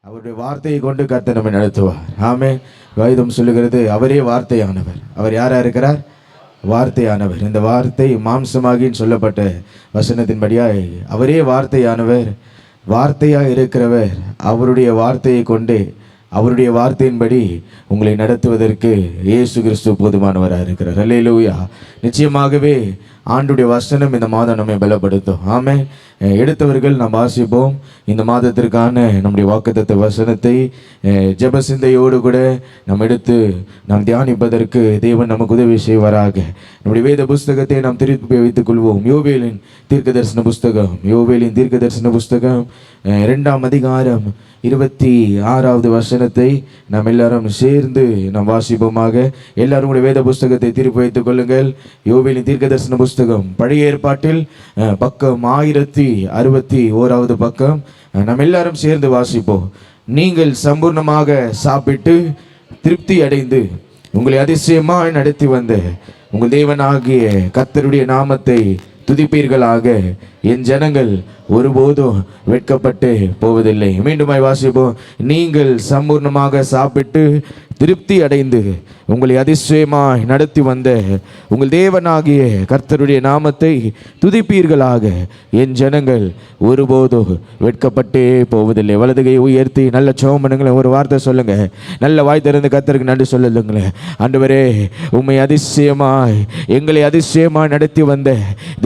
அவருடைய வார்த்தையை கொண்டு கர்த்தர் நம்மை நடத்துவார். ஆமென். வேதம் சொல்லுகிறது அவரே வார்த்தையானவர். அவர் யாரா இருக்கிறார்? வார்த்தையானவர். இந்த வார்த்தை மாம்சமாகின்னு சொல்லப்பட்ட வசனத்தின்படியாய் அவரே வார்த்தையானவர். வார்த்தையாக இருக்கிறவர் அவருடைய வார்த்தையை கொண்டு அவருடைய வார்த்தையின்படி உங்களை நடத்துவதற்கு இயேசு கிறிஸ்து போதுமானவராக இருக்கிறார். அல்லேலூயா. நிச்சயமாகவே ஆண்டுடைய வசனம் இந்த மாதம் நம்மை பலப்படுத்தும். ஆமென். எடுத்தவர்கள் நாம் வாசிப்போம். இந்த மாதத்திற்கான நம்முடைய வாக்குத்தத்த வசனத்தை ஜெப சிந்தையோடு கூட நாம் எடுத்து நாம் தியானிப்பதற்கு தேவன் நமக்கு உதவி செய்வாராக. நம்முடைய வேத புஸ்தகத்தை நாம் திருப்பி வைத்துக் கொள்வோம். யோவேலின் தீர்க்க தரிசன புஸ்தகம், யோவேலின் தீர்க்க தரிசன புஸ்தகம் 2ஆம் அதிகாரம் 26வது வசனத்தை நாம் எல்லாரும் சேர்ந்து நாம் வாசிப்போமாக. எல்லாரும் உடைய வேத புஸ்தகத்தை திருப்பி வைத்துக் கொள்ளுங்கள். யோவேலின் தீர்க்க தரிசன புஸ்தகம் பழைய ஏற்பாட்டில் பக்கம் 1061வது பக்கம். நாம் எல்லாரும் சேர்ந்து வாசிப்போம். நீங்கள் சம்பூர்ணமாக சாப்பிட்டு திருப்தி அடைந்து உங்களை அதிசயமாய் நடத்தி வந்த உங்கள் தேவனாகிய கர்த்தருடைய நாமத்தை துதிப்பீர்களாக. என் ஜனங்கள் ஒருபோதும் வெட்கப்பட்டு போவதில்லை. மீண்டுமாய் வாசிப்போம். நீங்கள் சம்பூர்ணமாக சாப்பிட்டு திருப்தி அடைந்து உங்களை அதிசயமாய் நடத்தி வந்த உங்கள் தேவனாகிய கர்த்தருடைய நாமத்தை துதிப்பீர்களாக. என் ஜனங்கள் ஒருபோதும் வெட்கப்பட்டே போவதில்லை. வலதுகை உயர்த்தி நல்ல ஜெபம் பண்ணுங்களேன். ஒரு வார்த்தை சொல்லுங்க. நல்ல வாய் திறந்து கர்த்தருக்கு நன்றி சொல்லுங்களேன். ஆண்டவரே, உம்மை அதிசயமாய் எங்களை அதிசயமாய் நடத்தி வந்த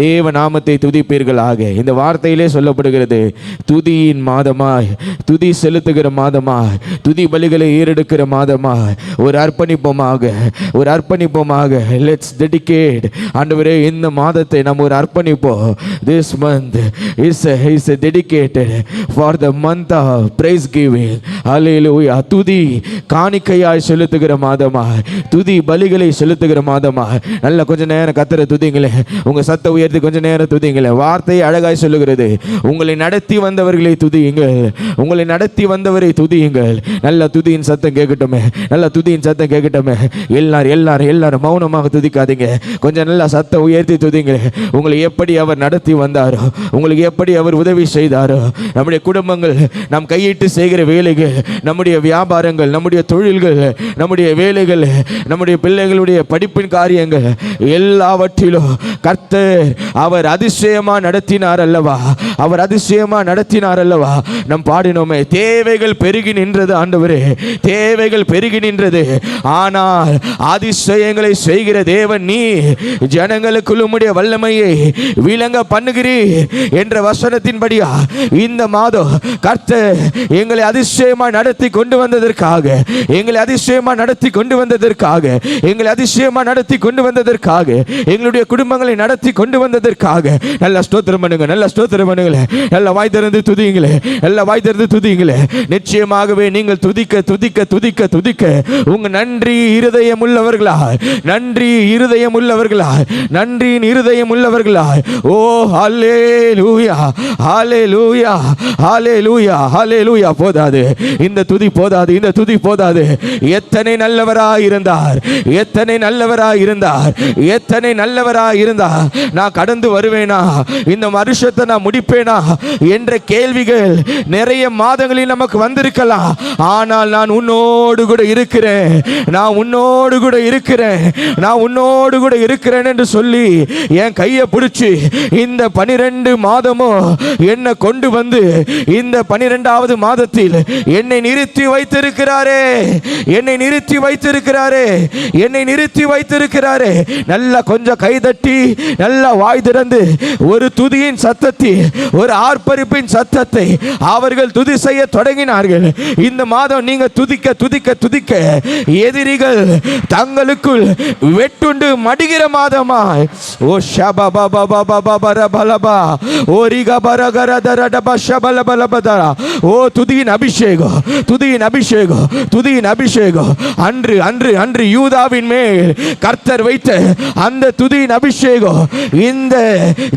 தேவ நாமத்தை துதிப்பீர்களாக. இந்த வார்த்தையிலே சொல்லப்படுகிறது, துதியின் மாதமாய், துதி செலுத்துகிற மாதமாய், துதி பலிகளை ஏறெடுக்கிற மாதமாய், ஒரு அர்ப்பணிப்போமாக, ஒரு அர்ப்பணிப்போமாக. Let's dedicate. ஆண்டவரே, இந்த மாதத்தை நாம் ஒரு அர்ப்பணிப்போம். This month is dedicated for the month of praise giving. Hallelujah. துதி காணிக்கையாய் செலுத்துகிற மாதமாய், துதி பலிகளை செலுத்துகிற மாதமாய். நல்ல கொஞ்ச நேரம் கர்த்தரை துதிங்களே. உங்க சத்த உயர்த்தி கொஞ்ச நேரம் துதிங்களே. வார்த்தை அழகாய் சொல்லுகிறது, உங்களை நடத்தி வந்தவர்களை துதியுங்கள், உங்களை நடத்தி வந்தவரை துதியுங்கள். நல்ல துதியின் சத்தம் கேட்கட்டுமே, நல்ல துதியின் சத்தம் கேட்கட்டுமே. எல்லாரும் மௌனமாக துதிக்காதீங்க. கொஞ்சம் நல்லா சத்தம் உயர்த்தி துதிங்க. உங்களை எப்படி அவர் நடத்தி வந்தாரோ, உங்களுக்கு எப்படி அவர் உதவி செய்தாரோ, நம்முடைய குடும்பங்கள், நாம் கையிட்டு செய்கிற வேலைகள், நம்முடைய வியாபாரங்கள், நம்முடைய தொழில்கள், நம்முடைய வேலைகள், நம்முடைய பிள்ளைகளுடைய படிப்பின் காரியங்கள் எல்லாவற்றிலும் கர்த்தர் அவர் அதிசயமா நடத்தினார் அல்லவா, அவர் அதிசயமா நடத்தினார் அல்லவா. நம் பாடினோமே, தேவைகள் பெருகி நின்றது ஆண்டவரே, தேவைகள் பெருகி நின்றது, ஆனால் அதிசயங்களை செய்கிற தேவன் நீ, ஜனங்களுக்குள் உம்முடைய வல்லமையை விளங்க பண்ணுகிறீர் என்ற வசனத்தின்படியா இந்த மாதம் கர்த்தர் எங்களை அதிசயமா நடத்தி கொண்டு வந்ததற்காக, எங்களை அதிசயமா நடத்தி கொண்டு வந்ததற்காக, எங்களை அதிசயமா நடத்தி கொண்டு வந்ததற்காக, எங்களுடைய குடும்பங்களை நடத்தி கொண்டு வந்ததற்காக நல்ல ஸ்தோத்திரம் பண்ணுங்க, நல்ல ஸ்தோத்திரம் பண்ணுங்களே. நல்ல வாய் திறந்து துதிங்களே, நல்ல வாய் திறந்து துதிங்களே. நிச்சயமாகவே நீங்கள் துதிக்க துதிக்க துதிக்க துதிக்க உங்க நன்றி இருதயம் உள்ளவர்களாய், நன்றி இருதயம் உள்ளவர்களாய், நன்றியின் இருதயம் உள்ளவர்களாய். ஓ ஹல்லேலூயா, ஹல்லேலூயா, ஹல்லேலூயா, ஹல்லேலூயா. போதாது இந்த துதி, போதாது இந்த துதி, போதாது. எத்தனை நல்லவராய் இருந்தார், எத்தனை நல்லவராய் இருந்தார், எத்தனை நல்லவராய் இருந்தார். நான் கடந்து வருவேனா, இந்த வருஷத்தை நான் முடிப்பேனா என்ற கேள்விகள் நிறைய மாதங்களில் நமக்கு வந்திருக்கலாம். ஆனால் நான் உன்னோடு கூட இருக்கிறேன், நான் உன்னோடு கூட இருக்கிறேன், நான் உன்னோடு கூட இருக்கிறேன் என்று சொல்லி என் கையை பிடிச்சி இந்த 12 மாதமும் என்னை கொண்டு வந்து இந்த 12வது மாதத்தில் என்னை நிறுத்தி வைத்திருக்கிறாரே, என்னை நிறுத்தி வைத்திருக்கிறாரே, என்னை நிறுத்தி வைத்திருக்கிறாரே. நல்லா கொஞ்சம் கைதட்டி நல்லா வாய் திறந்து ஒரு துதியின் சத்தத்தை, ஒரு ஆர்ப்பரிப்பின் சத்தத்தை அவர்கள் துதி செய்ய தொடங்கினார்கள். இந்த மாதம் நீங்க துதிக்க துதிக்க துதிக்க எதிரிகள் தங்களுக்குள் வெட்டுண்டு மடிகிற மாதமாய். ஓ ஷபபபபபபரபலபா ஓரிகபரகரதரடப ஷபலபலபதரா. ஓ துதியின் அபிஷேகம், துதியின் அபிஷேகம், துதியின் அபிஷேகம். அன்று அன்று அன்று யூதாவின் மேல் கர்த்தர் வைத்த அந்த துதியின் அபிஷேகம் இந்த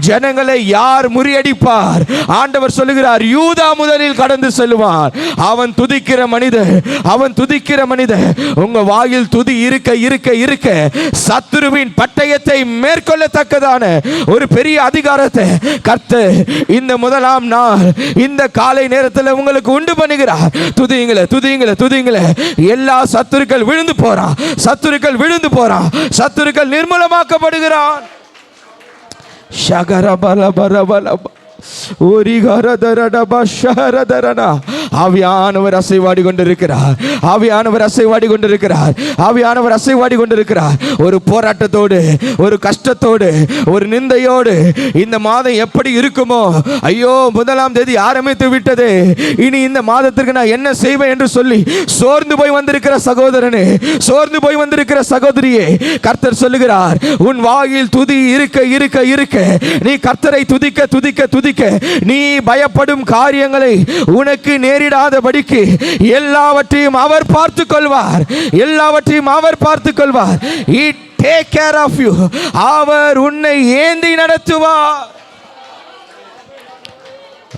ஜனங்களை யார் முறியடிப்பார்? ஆண்டவர் சொல்லுகிறார், யூதா முதலில் கடந்து செல்வார். அவன் துதிக்கிற மனிதன், அவன் துதிக்கிற மனிதன். உங்க வாயில் துதி இருக்க இருக்க இருக்க சத்துருவின் பட்டயத்தை மேற்கொள்ளத்தக்கதான ஒரு பெரிய அதிகாரத்தை கர்த்தர் இந்த முதலாம் நாள் இந்த காலை நேரத்தில் உங்களுக்கு உண்டு பண்ணுகிறார். துதிங்களே, துதிங்களே, துதிங்களே. எல்லா சத்துருக்கள் விழுந்து போறான், சத்துருக்கள் விழுந்து போறான், சத்துருக்கள் நிர்மூலமாக்கப்படுகிறான். ஆவியானவர் அசைவாடி கொண்டிருக்கிறார், ஆவியானவர் அசைவாடி கொண்டிருக்கிறார், ஆவியானவர் அசைவாடி கொண்டிருக்கிறார். ஒரு போராட்டத்தோடு, ஒரு கஷ்டத்தோடு, ஒரு நிந்தையோடு இந்த மாதம் எப்படி இருக்குமோ, ஐயோ முதலாம் தேதி ஆரம்பித்து விட்டது, இனி இந்த மாதத்திற்கு நான் என்ன செய்வேன் என்று சொல்லி சோர்ந்து போய் வந்திருக்கிற சகோதரனே, சோர்ந்து போய் வந்திருக்கிற சகோதரியே, கர்த்தர் சொல்லுகிறார், உன் வாயில் துதி இருக்க இருக்க இருக்க நீ கர்த்தரை துதிக்க துதிக்க துதிக்க நீ பயப்படும் காரியங்களை உனக்கு நேரிடாதபடிக்கு எல்லாவற்றையும் அவர் பார்த்துக் கொள்வார், எல்லாவற்றையும் அவர் பார்த்துக் கொள்வார். He take care of you. அவர் உன்னை ஏந்தி நடத்துவார்.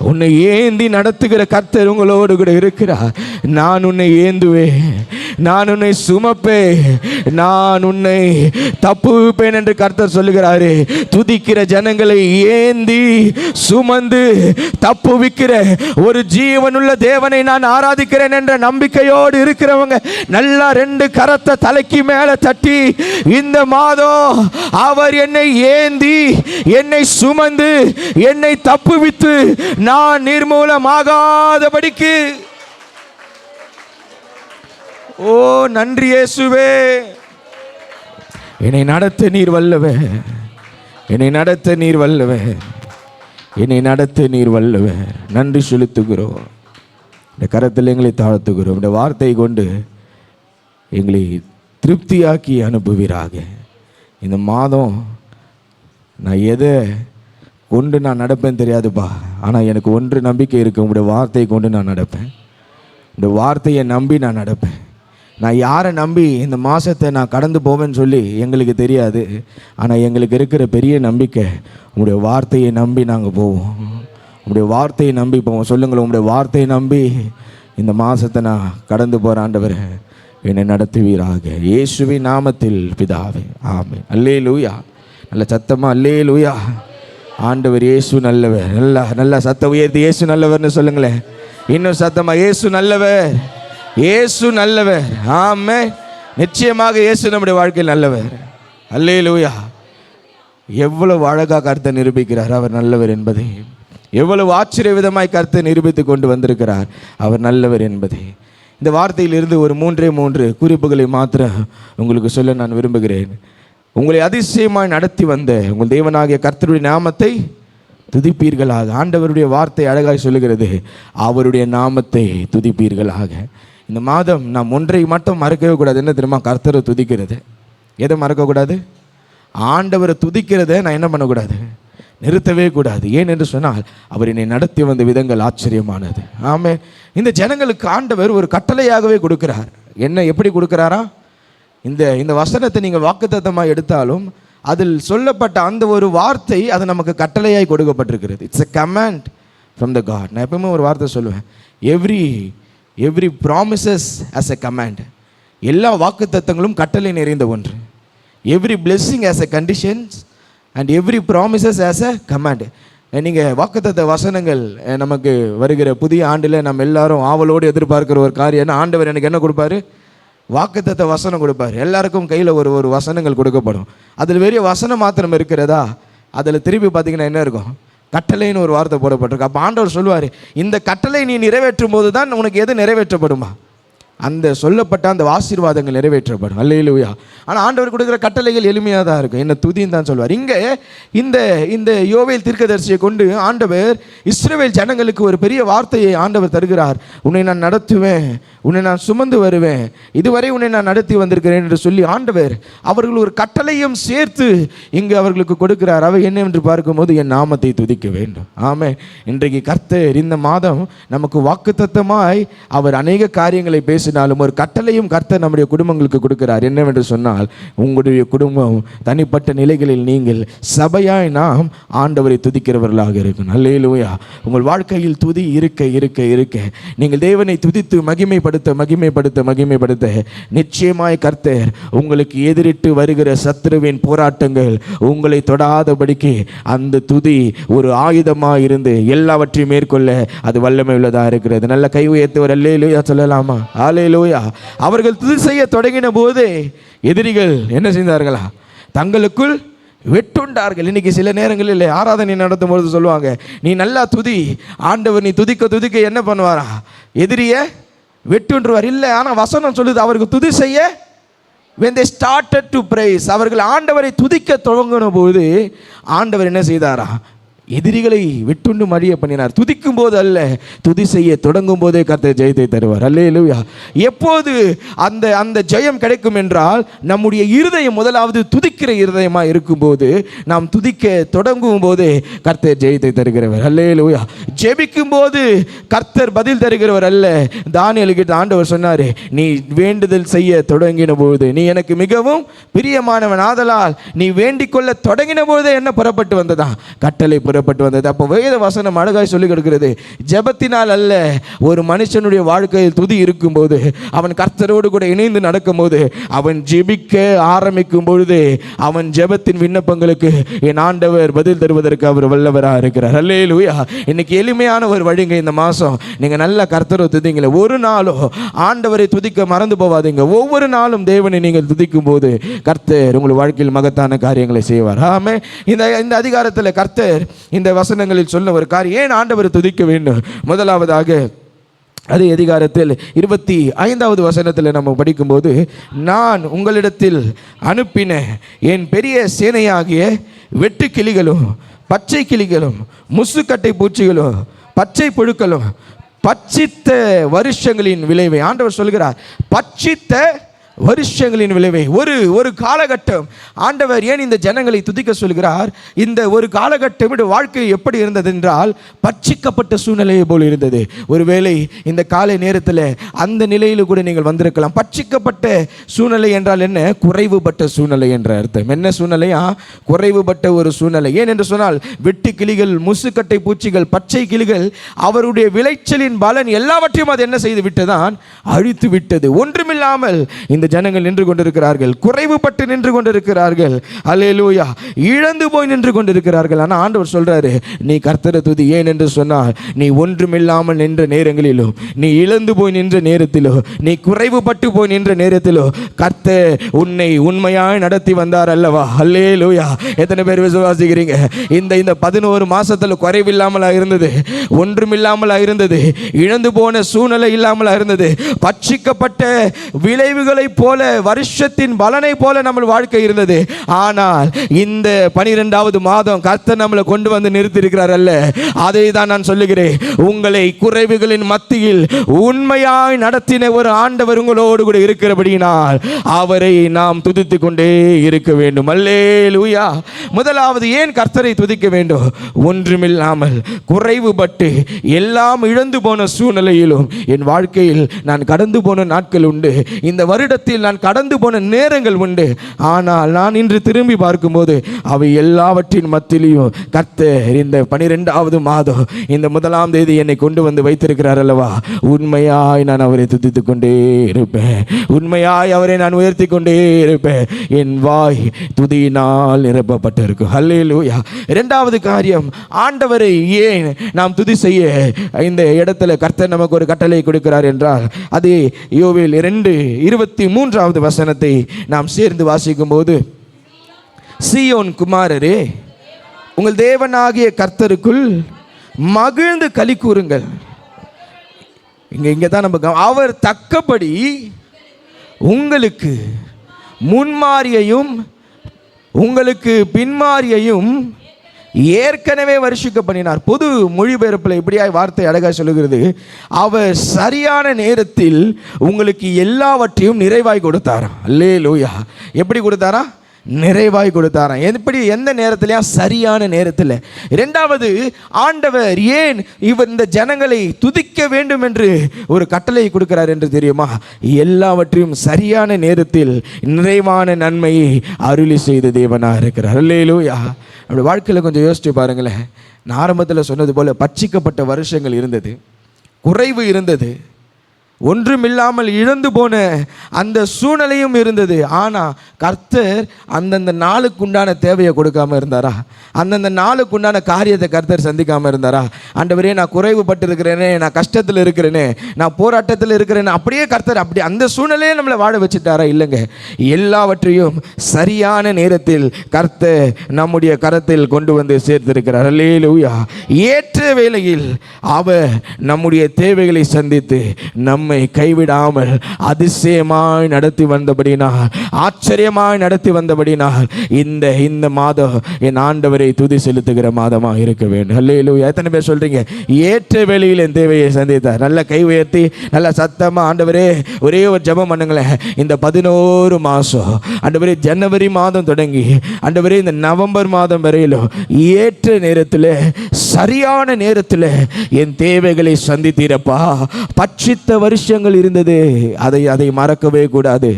உன்னை ஏந்தி நடத்துகிற கர்த்தர் உங்களோடு கூட இருக்கிறார். நான் உன்னை ஏந்துவேன், நான் உன்னை சுமப்பேன், நான் உன்னை தப்புவிப்பேன் என்று கர்த்தர் சொல்லுகிறாரே. துதிக்கிற ஜனங்களை ஏந்தி சுமந்து தப்புவிக்கிற ஒரு ஜீவனுள்ள தேவனை நான் ஆராதிக்கிறேன் என்ற நம்பிக்கையோடு இருக்கிறவங்க நல்லா ரெண்டு கரத்தை தலைக்கு மேல தட்டி, இந்த மாதம் அவர் என்னை ஏந்தி என்னை சுமந்து என்னை தப்புவித்து நான் நிர்மூலமாகாதபடிக்கு. ஓ நன்றி இயேசுவே, என்னை நடத்த நீர் வல்லவே, என்னை நடத்த நீர் வல்லவே, என்னை நடத்த நீர் வல்லவே. நன்றி செலுத்துகிறோம். இந்த கரத்தில் எங்களை தாழ்த்துகிறோம். இந்த வார்த்தை கொண்டு எங்களை திருப்தியாக்கி அனுப்புவீராக. இந்த மாதம் நான் எதை கொண்டு நான் நடப்பேன் தெரியாதுப்பா, ஆனால் எனக்கு ஒன்று நம்பிக்கை இருக்கு, உங்களுடைய வார்த்தையை கொண்டு நான் நடப்பேன். இந்த வார்த்தையை நம்பி நான் நடப்பேன். நான் யாரை நம்பி இந்த மாதத்தை நான் கடந்து போவேன்னு சொல்லி எங்களுக்கு தெரியாது, ஆனால் எங்களுக்கு இருக்கிற பெரிய நம்பிக்கை உங்களுடைய வார்த்தையை நம்பி நாங்கள் போவோம். உங்களுடைய வார்த்தையை நம்பி போவோம். சொல்லுங்களேன், உங்களுடைய வார்த்தையை நம்பி இந்த மாதத்தை நான் கடந்து போகிற ஆண்டவர் என்னை நடத்துவீராக. இயேசுவின் நாமத்தில் பிதாவே, ஆமென். அல்லேலூயா. நல்ல சத்தமாக அல்லேலூயா. ஆண்டவர் இயேசு நல்லவர். நல்லா நல்லா சத்தம் உயர்த்தி இயேசு நல்லவர்னு சொல்லுங்களேன். இன்னும் சத்தமா இயேசு நல்லவர், இயேசு நல்லவர். ஆமென். நிச்சயமாக இயேசு நம்முடைய வாழ்க்கையில் நல்லவர். அல்லேலூயா. எவ்வளவு அழகாக கர்த்தர் நிரூபிக்கிறார் அவர் நல்லவர் என்பதை, எவ்வளவு ஆச்சரிய விதமாய் கர்த்தர் நிரூபித்து கொண்டு வந்திருக்கிறார் அவர் நல்லவர் என்பதை. இந்த வார்த்தையிலிருந்து ஒரு 3 குறிப்புகளை மாத்திரம் உங்களுக்கு சொல்ல நான் விரும்புகிறேன். உங்களை அதிசயமாய் நடத்தி வந்த உங்கள் தேவனாகிய கர்த்தருடைய நாமத்தை துதிப்பீர்களாக. ஆண்டவருடைய வார்த்தை அழகாய் சொல்லுகிறது, அவருடைய நாமத்தை துதிப்பீர்களாக. இந்த மாதம் நாம் ஒன்றை மட்டும் மறக்கவே கூடாது. என்ன தெரியுமா? கர்த்தரை துதிக்கிறது. எதை மறக்கக்கூடாது? ஆண்டவரை துதிக்கிறத நான் என்ன பண்ணக்கூடாது? நிறுத்தவே கூடாது. ஏன் என்று சொன்னால் அவர் என்னை நடத்தி வந்த விதங்கள் ஆச்சரியமானது. ஆமே. இந்த ஜனங்களுக்கு ஆண்டவர் ஒரு கட்டளையாகவே கொடுக்கிறார். என்ன, எப்படி கொடுக்கிறாரா? இந்த வசனத்தை நீங்கள் வாக்குத்தத்தமாக எடுத்தாலும் அதில் சொல்லப்பட்ட அந்த ஒரு வார்த்தை அது நமக்கு கட்டளையாய் கொடுக்கப்பட்டிருக்கிறது. It's a command from the God. நான் எப்பவுமே ஒரு வார்த்தை சொல்லுவேன், every promises as a command. எல்லா வாக்குத்தத்தங்களும் கட்டளை நிறைந்த ஒன்று. Every blessing as a conditions and every promises as a command. நீங்கள் வாக்குத்தத்த வசனங்கள் நமக்கு வருகிற புதிய ஆண்டில் நம்ம எல்லாரும் ஆவலோடு எதிர்பார்க்குற ஒரு காரியம், ஆண்டவர் எனக்கு என்ன கொடுப்பாரு? வாக்குத்தத்த வசனம் கொடுப்பார். எல்லாருக்கும் கையில் ஒரு வசனங்கள் கொடுக்கப்படும். அதில் பெரிய வசனம் மாத்திரம் இருக்கிறதா? அதில் திருப்பி பார்த்தீங்கன்னா என்ன இருக்கும்? கட்டளைன்னு ஒரு வார்த்தை போடப்பட்டிருக்கு. அப்போ ஆண்டவர் சொல்லுவார், இந்த கட்டளை நீ நிறைவேற்றும் போது தான் உனக்கு எது நிறைவேற்றப்படுமா? அந்த சொல்லப்பட்ட அந்த ஆசீர்வாதங்கள் நிறைவேற்றப்படும். அல்லேலூயா. ஆனால் ஆண்டவர் கொடுக்குற கட்டளைகள் எளிமையாக தான் இருக்கும். என்ன துதின்னு தான் சொல்வார். இங்கே இந்த யோவேல் தீர்க்கதரிசியை கொண்டு ஆண்டவர் இஸ்ரவேல் ஜனங்களுக்கு ஒரு பெரிய வார்த்தையை ஆண்டவர் தருகிறார். உன்னை நான் நடத்துவேன், உன்னை நான் சுமந்து வருவேன், இதுவரை உன்னை நான் நடத்தி வந்திருக்கிறேன் என்று சொல்லி ஆண்டவர் அவர்கள் ஒரு கட்டளையும் சேர்த்து இங்கு அவர்களுக்கு கொடுக்கிறார். அவை என்னவென்று பார்க்கும்போது என் நாமத்தை துதிக்க வேண்டும். ஆமென். இன்றைக்கு கர்த்தர் இந்த மாதம் நமக்கு வாக்குத்தத்தமாய் அவர் அநேக காரியங்களை பேச பேசினாலும் ஒரு கட்டளையும் கர்த்தர் நம்முடைய குடும்பங்களுக்கு கொடுக்கிறார். என்னவென்று சொன்னால், உங்களுடைய குடும்பம் தனிப்பட்ட நிலைகளில் நீங்கள் சபையாய் நாம் ஆண்டவரை துதிக்கிறவர்களாக இருக்கணும். அல்லேலூயா. உங்கள் வாழ்க்கையில் துதி இருக்க இருக்க இருக்க நீங்கள் தேவனை துதித்து மகிமைப்படுத்த நிச்சயமாய் கர்த்தர் உங்களுக்கு எதிரிட்டு வருகிற சத்துருவின் போராட்டங்கள் உங்களை தொடாதபடிக்கு அந்த துதி ஒரு ஆயுதமாக இருந்து எல்லாவற்றையும் மேற்கொள்ள அது வல்லமை உள்ளதாக இருக்கிறது. நல்ல கை உயர்த்துவர் அல்லேலூயா சொல்லலாமா? அல்லேலூயா. அவர்கள் துதி செய்ய தொடங்கின போது எதிரிகள் என்ன செய்தார்களா? தங்களுக்குள் வெட்டுண்டார்கள். இன்னைக்கு சில நேரங்களில் ஆராதனை நடத்தும் பொழுது சொல்லுவாங்க, நீ நல்லா துதி, ஆண்டவர் நீ துதிக்க என்ன பண்ணுவாரா? எதிரிய வெட்டுன்றுவார். இல்லை, ஆனால் வசனம் சொல்லுது அவருக்கு துதி செய்ய when they started to praise, அவர்கள் ஆண்டவரை துதிக்க தொடங்கின போது ஆண்டவர் என்ன செய்தாரா? எதிரிகளை வெட்டுண்டு மடிய பண்ணினார். துதிக்கும் போது அல்ல, துதி செய்ய தொடங்கும் போதே கர்த்தர் ஜெயத்தை தருவார். அல்லேலூயா. எப்போது அந்த ஜெயம் கிடைக்கும் என்றால், நம்முடைய இருதயம் முதலாவது துதிக்கிற இருதயமாக இருக்கும்போது, நாம் துதிக்க தொடங்கும் போதே கர்த்தர் ஜெயத்தை தருகிறவர். அல்லேலூயா. ஜெபிக்கும் போது கர்த்தர் பதில் தருகிறவர் அல்ல. தானியேலுக்கு ஆண்டவர் சொன்னார், நீ வேண்டுதல் செய்ய தொடங்கின போது நீ எனக்கு மிகவும் பிரியமானவன், ஆதலால் நீ வேண்டிக் கொள்ள தொடங்கின போதே என்ன புறப்பட்டு வந்ததா? கட்டளை புறப்பட்டு வந்தது. அப்போ வேத வசனம் அழகாய் சொல்லிக் கொடுக்கிறது, ஜெபத்தினால் அல்ல, ஒரு மனுஷனுடைய வாழ்க்கையில் துதி இருக்கும்போது, அவன் கர்த்தரோடு கூட இணைந்து நடக்கும்போது, அவன் ஜெபிக்க ஆரம்பிக்கும் பொழுது அவன் ஜெபத்தின் விண்ணப்பங்களுக்கு என் ஆண்டவர் பதில் தருவதற்கு அவர் வல்லவராக இருக்கிறார். அல்லேலூயா. இன்னைக்கு எளிமையான ஒரு வழிங்க. இந்த மாதம் நீங்கள் நல்ல கர்த்தரை துதிங்களே. ஒரு நாளும் ஆண்டவரை துதிக்க மறந்து போவாதீங்க. ஒவ்வொரு நாளும் தேவனை நீங்கள் துதிக்கும் போது கர்த்தர் உங்கள் வாழ்க்கையில் மகத்தான காரியங்களை செய்வார். ஆமே. இந்த அதிகாரத்தில் கர்த்தர் இந்த வசனங்களில் சொன்ன ஒரு காரியம், ஏன் ஆண்டவரை துதிக்க வேண்டும்? முதலாவதாக அதே அதிகாரத்தில் 25வது வசனத்தில் நம்ம படிக்கும்போது, நான் உங்களிடத்தில் அனுப்பின என் பெரிய சேனையாகிய வெட்டு கிளிகளும் பச்சை கிளிகளும் முசுக்கட்டை பூச்சிகளும் பச்சை புழுக்களும் பட்சித்த வருஷங்களின் விளைவை ஆண்டவர் சொல்கிறார். பட்சித்த வருஷங்களின் விளைவை. ஒரு காலகட்டம் ஆண்டவர் ஏன் இந்த ஜனங்களை துதிக்க சொல்கிறார்? இந்த ஒரு காலகட்டம் வாழ்க்கை எப்படி இருந்தது என்றால், பட்சிக்கப்பட்ட சூழ்நிலையை போல் இருந்தது. ஒருவேளை இந்த காலை நேரத்தில் அந்த நிலையில் கூட நீங்கள் வந்திருக்கலாம். பட்சிக்கப்பட்ட சூழ்நிலை என்றால் என்ன? குறைவுபட்ட சூழ்நிலை என்ற அர்த்தம். என்ன சூழ்நிலையா? குறைவுபட்ட ஒரு சூழ்நிலை. ஏன் என்று சொன்னால், வெட்டு கிளிகள், முசுக்கட்டை பூச்சிகள், பச்சை கிளிகள் அவருடைய விளைச்சலின் பலன் எல்லாவற்றையும் அது என்ன செய்து விட்டதான்? அழித்து விட்டது. ஒன்றுமில்லாமல் இந்த ஜனங்கள் நின்று கொண்டிருக்கிறார்கள், குறைவுபட்டு நின்று கொண்டிருக்கிறார்கள். அல்லேலூயா. இழந்து போய் நின்று கொண்டிருக்கிறார்கள். ஆனால் ஆண்டவர் சொல்றாரு, நீ கர்த்தரை துதி. ஏன் என்று சொன்னால், நீ ஒன்றுமில்லாமல் நின்ற நேரங்களிலோ, நீ இழந்து போய் நின்ற நேரத்திலோ, நீ குறைவுபட்டு போய் நின்ற நேரத்திலோ கர்த்தர் உன்னை உண்மையாய் நடத்தி வந்தார் அல்லவா? அல்லேலூயா. எத்தனை பேர் விசுவாசிக்கிறீங்க? இந்த 11 மாசத்துல குறைவில்லாமலா இருந்தது, ஒன்றுமில்லாமலா இருந்தது, இழந்து போன சூழ்நிலை இல்லாமலா இருந்தது, பட்சிக்கப்பட்ட விளைவுகளை போல, வருஷத்தின் பலனை போல நம்ம வாழ்க்கை இருந்தது. ஆனால் இந்த 12வது மாதம் கர்த்தர் நம்மளை கொண்டு வந்து நிறுத்தி இருக்கிறார் அல்ல? அதை தான் நான் சொல்லுகிறேன். உங்களை குறைவுகளின் மத்தியில் உண்மையாய் நடத்தின ஒரு ஆண்டவர் உங்களோடு கூட இருக்கிறபடியினால் அவரை நாம் துதித்து கொண்டே இருக்க வேண்டும். அல்லேலூயா. முதலாவது ஏன் கர்த்தரை துதிக்க வேண்டும்? ஒன்றுமில்லாமல் குறைவுபட்டு எல்லாம் இழந்து போன சூழ்நிலையிலும் என் வாழ்க்கையில் நான் கடந்து போன நாட்கள் உண்டு, இந்த வருடத்தில் நான் கடந்து போன நேரங்கள் உண்டு. ஆனால் நான் இன்று திரும்பி பார்க்கும்போது அவை எல்லாவற்றின் மத்தியிலும் கர்த்தர் இந்த 12வது மாதம் இந்த 1ஆம் தேதி என்னை கொண்டு வந்து வைத்திருக்கிறார் அல்லவா? உண்மையாய் நான் அவரை துதித்துக் கொண்டே இருப்பேன். உண்மையாய் அவரை நான் உயர்த்தி கொண்டே இருப்பேன். என் வாய் துதியினால் நிரப்பப்பட்டிருக்கும். அல்லேலூயா. 2வது காரியம், ஆண்டவரை ஏன் நாம் துதி செய்ய இந்த இடத்துல கர்த்தர் நமக்கு ஒரு கட்டளை கொடுக்கிறார் என்றால், அது யோவேல் 2:23வது வசனத்தை நாம் சேர்ந்து வாசிக்கும் போது, சீயோன் குமாரரே, உங்கள் தேவனாகிய கர்த்தருக்குள் மகிழ்ந்து களி கூறுங்கள். இங்க தான் நம்ம, அவர் தக்கபடி உங்களுக்கு முன்மாரியையும் உங்களுக்கு பின்மாரியையும் ஏற்கனவே வருஷிக்க பண்ணினார். பொது மொழிபெயர்ப்பில் இப்படியாய் வார்த்தை அழகாக சொல்லுகிறது, அவர் சரியான நேரத்தில் உங்களுக்கு எல்லாவற்றையும் நிறைவாய் கொடுத்தாரா? அல்லேலூயா. எப்படி கொடுத்தாரா? நிறைவாய் கொடுத்தாராம். எப்படி? எந்த நேரத்திலையா? சரியான நேரத்தில். இரண்டாவது, ஆண்டவர் ஏன் இந்த ஜனங்களை துதிக்க வேண்டும் என்று ஒரு கட்டளை கொடுக்கிறார் என்று தெரியுமா? எல்லாவற்றையும் சரியான நேரத்தில் நிறைவான நன்மையை அருளி செய்த தேவனாக இருக்கிறார். அல்லேலூயா. அப்படி வாழ்க்கையில் கொஞ்சம் யோசிச்சு பாருங்களேன். நான் ஆரம்பத்தில் சொன்னது போல பட்சிக்கப்பட்ட வருஷங்கள் இருந்தது, குறைவு இருந்தது, ஒன்றுமில்லாமல் இழந்து போன அந்த சூழ்நிலையும் இருந்தது. ஆனால் கர்த்தர் அந்தந்த நாளுக்கு உண்டான தேவையை கொடுக்காமல் இருந்தாரா? அந்தந்த நாளுக்கு உண்டான காரியத்தை கர்த்தர் சந்திக்காமல் இருந்தாரா? ஆண்டவரே, நான் குறைவுபட்டு இருக்கிறேனே, நான் கஷ்டத்தில் இருக்கிறேனே, நான் போராட்டத்தில் இருக்கிறேனே, அப்படியே கர்த்தர் அப்படி அந்த சூழ்நிலையை நம்மளை வாழ வச்சுட்டாரா? இல்லைங்க. எல்லாவற்றையும் சரியான நேரத்தில் கர்த்தர் நம்முடைய கரத்தில் கொண்டு வந்து சேர்த்திருக்கிறார். அல்லேலூயா. ஏற்ற வேளையில் அவர் நம்முடைய தேவைகளை சந்தித்து நம்மை கைவிடாமல் அதிசயமாய் நடத்தி வந்தபடினால், ஆச்சரியமாய் நடத்தி வந்தபடினால் இந்த மாதம் என் ஆண்டவரை துதி செலுத்துகிற மாதமாக இருக்க வேண்டும். அல்லேலூயா. எத்தனை பேர் சொல்றீங்க, ஏற்ற வேளையில் என் தேவையை சந்தித்தார்? நல்ல கை உயர்த்தி நல்ல சத்தமா ஆண்டவரே ஒரே ஒரு ஜெபம் பண்ணுங்களேன். இந்த 11 மாதம் ஆண்டவரே, ஜனவரி மாதம் தொடங்கி ஆண்டவரே இந்த நவம்பர் மாதம் வரையிலும் ஏற்ற நேரத்தில், சரியான நேரத்தில் என் தேவைகளை சந்தித்தீரப்பா. பட்சித்த வருஷங்கள் இருந்தது, அதை மறக்கவே கூடாது.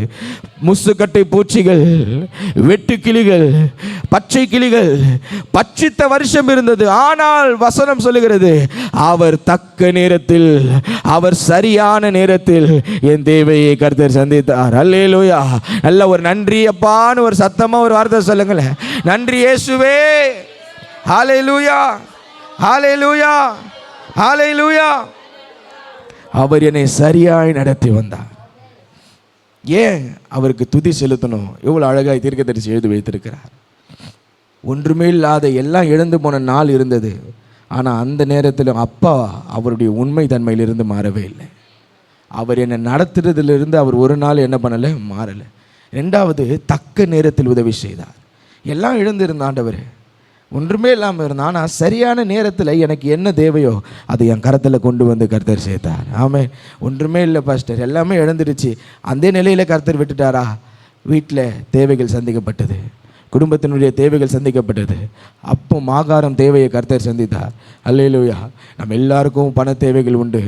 முசுக்கட்டை பூச்சிகள், வெட்டுக்கிளிகள், பச்சை கிளிகள், பட்சித்த வருஷம் இருந்தது. ஆனால் வசனம் சொல்லுகிறது, அவர் தக்க நேரத்தில், அவர் சரியான நேரத்தில் என் தேவையை கர்த்தர் சந்தித்தார். அல்லேலூயா. நல்ல ஒரு நன்றி அப்பான்னு ஒரு சத்தமா ஒரு வார்த்தை சொல்லுங்களேன். நன்றி இயேசுவே. ஹல்லேலூயா, ஹல்லேலூயா, ஹல்லேலூயா. அவர் என்னை சரியாய் நடத்தி வந்தார். ஏன் அவருக்கு துதி செலுத்தணும்? எவ்வளவு அழகாய் தீர்க்கதரிசி எழுதி வைத்திருக்கிறார். ஒன்றுமே இல்லாத எல்லாம் இழந்து போன நாள் இருந்தது. ஆனால் அந்த நேரத்தில் அப்பா அவருடைய உண்மை தன்மையிலிருந்து மாறவே இல்லை. அவர் என்னை நடத்துறதுலேருந்து அவர் ஒரு நாள் என்ன பண்ணலை? மாறலை. ரெண்டாவது, தக்க நேரத்தில் உதவி செய்தார். எல்லாம் இழந்திருந்த ஆண்டவர், ஒன்றுமே இல்லாமல் இருந்தான். ஆனால் சரியான நேரத்தில் எனக்கு என்ன தேவையோ அதை என் கரத்தில் கொண்டு வந்து கர்த்தர் சேர்த்தார். ஆமே. ஒன்றுமே இல்லை பாஸ்டர், எல்லாமே இழந்துடுச்சு. அந்த நிலையில் கர்த்தர் விட்டுட்டாரா? வீட்டில் தேவைகள் சந்திக்கப்பட்டது, குடும்பத்தினுடைய தேவைகள் சந்திக்கப்பட்டது. அப்போ ஆகாரம் தேவையை கர்த்தர் சந்தித்தார். அல்லேலூயா. நம்ம எல்லாருக்கும் பண தேவைகள் உண்டு.